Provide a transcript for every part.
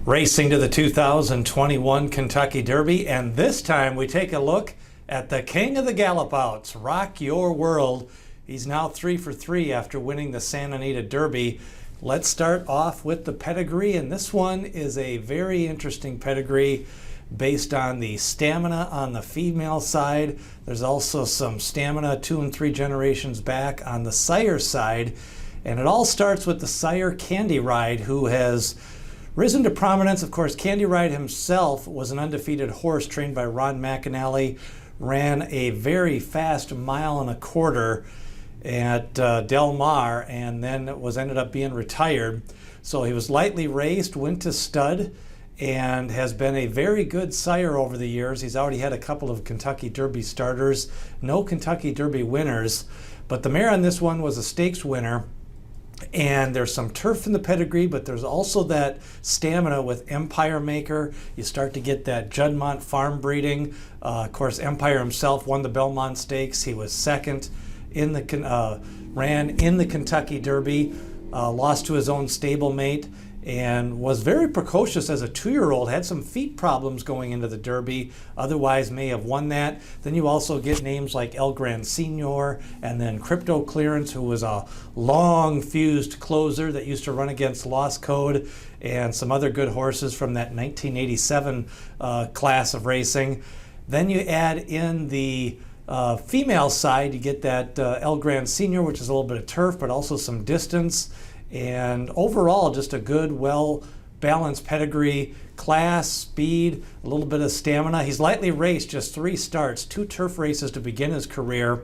Racing to the 2021 Kentucky Derby, and this time we take a look at the king of the gallop outs, Rock Your World. He's now 3 for 3 after winning the Santa Anita Derby. Let's start off with the pedigree, and this one is a very interesting pedigree based on the stamina on the female side. There's also some stamina 2 and 3 generations back on the sire side, and it all starts with the sire Candy Ride, who has risen to prominence. Of course, Candy Ride himself was an undefeated horse trained by Ron McAnally, ran a very fast 1.25 miles at Del Mar, and then ended up being retired. So he was lightly raced, went to stud, and has been a very good sire over the years. He's already had a couple of Kentucky Derby starters, no Kentucky Derby winners, but the mare on this one was a stakes winner. And there's some turf in the pedigree, but there's also that stamina with Empire Maker. You start to get that Juddmonte farm breeding. Of course, Empire himself won the Belmont Stakes. He was second in the ran in the Kentucky Derby, lost to his own stablemate, and was very precocious as a 2-year-old. Had some feet problems going into the Derby, otherwise may have won that. Then you also get names like El Gran Senior, and then Crypto Clearance, who was a long fused closer that used to run against Lost Code, and some other good horses from that 1987 class of racing. Then you add in the female side, you get that El Gran Senior, which is a little bit of turf, but also some distance. And overall, just a good, well-balanced pedigree, class, speed, a little bit of stamina. He's lightly raced, just 3 starts, 2 turf races to begin his career.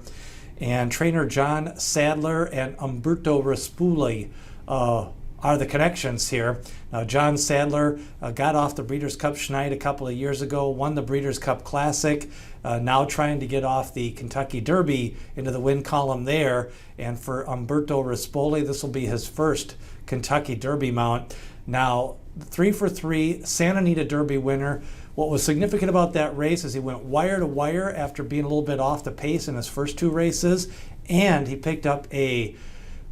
And trainer John Sadler and Umberto Rispoli are the connections here. Now, John Sadler got off the Breeders' Cup Schneid a couple of years ago, won the Breeders' Cup Classic, now trying to get off the Kentucky Derby into the win column there. And for Umberto Rispoli, this will be his first Kentucky Derby mount. Now, 3 for 3, Santa Anita Derby winner. What was significant about that race is he went wire to wire after being a little bit off the pace in his first 2 races, and he picked up a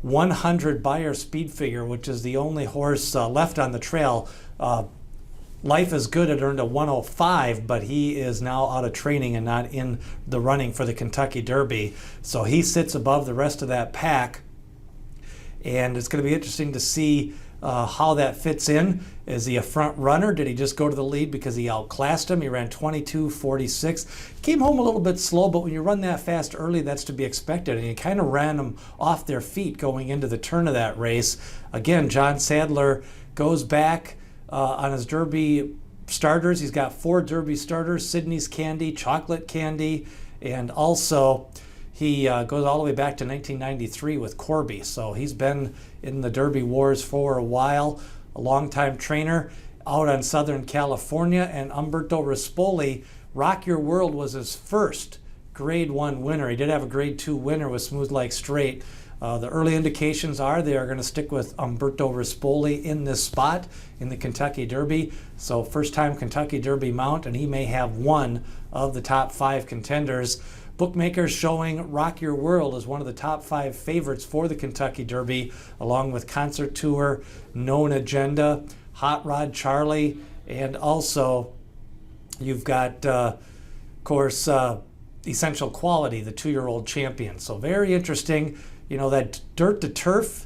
100 Beyer speed figure, which is the only horse left on the trail. Life is Good had earned a 105, but he is now out of training and not in the running for the Kentucky Derby. So he sits above the rest of that pack, and it's going to be interesting to see how that fits in. Is he a front runner? Did he just go to the lead because he outclassed him? He ran 22.46. Came home a little bit slow, but when you run that fast early, that's to be expected. And he kind of ran them off their feet going into the turn of that race. Again, John Sadler goes back on his Derby starters. He's got 4 Derby starters: Sydney's Candy, Chocolate Candy, and also he goes all the way back to 1993 with Corby. So he's been in the Derby wars for a while, a longtime trainer out on Southern California. And Umberto Rispoli, Rock Your World was his first Grade 1 winner. He did have a Grade 2 winner with Smooth Like Straight. The early indications are they are going to stick with Umberto Rispoli in this spot in the Kentucky Derby. So first time Kentucky Derby mount, and he may have one of the top 5 contenders. Bookmakers showing Rock Your World as one of the top 5 favorites for the Kentucky Derby, along with Concert Tour, Known Agenda, Hot Rod Charlie, and also you've got, of course, Essential Quality, the 2-year-old champion. So very interesting. You know, that dirt to turf,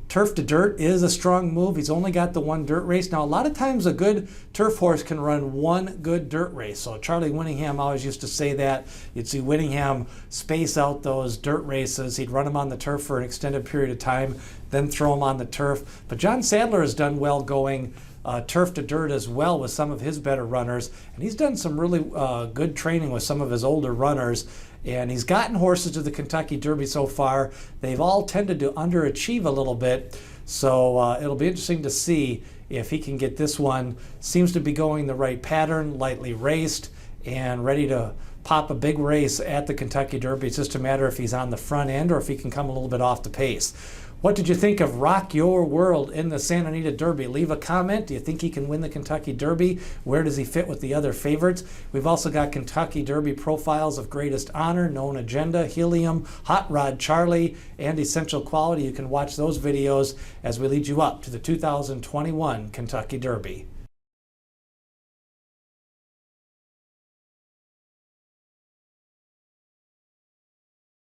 turf to dirt is a strong move. He's only got the 1 dirt race. Now, a lot of times a good turf horse can run 1 good dirt race. So Charlie Winningham always used to say that. You'd see Winningham space out those dirt races. He'd run them on the turf for an extended period of time, then throw them on the turf. But John Sadler has done well going turf to dirt as well with some of his better runners. And he's done some really good training with some of his older runners. And he's gotten horses to the Kentucky Derby so far. They've all tended to underachieve a little bit. So it'll be interesting to see if he can get this one. Seems to be going the right pattern, lightly raced, and ready to pop a big race at the Kentucky Derby. It's just a matter if he's on the front end or if he can come a little bit off the pace. What did you think of Rock Your World in the Santa Anita Derby? Leave a comment. Do you think he can win the Kentucky Derby? Where does he fit with the other favorites? We've also got Kentucky Derby profiles of Greatest Honor, Known Agenda, Helium, Hot Rod Charlie, and Essential Quality. You can watch those videos as we lead you up to the 2021 Kentucky Derby.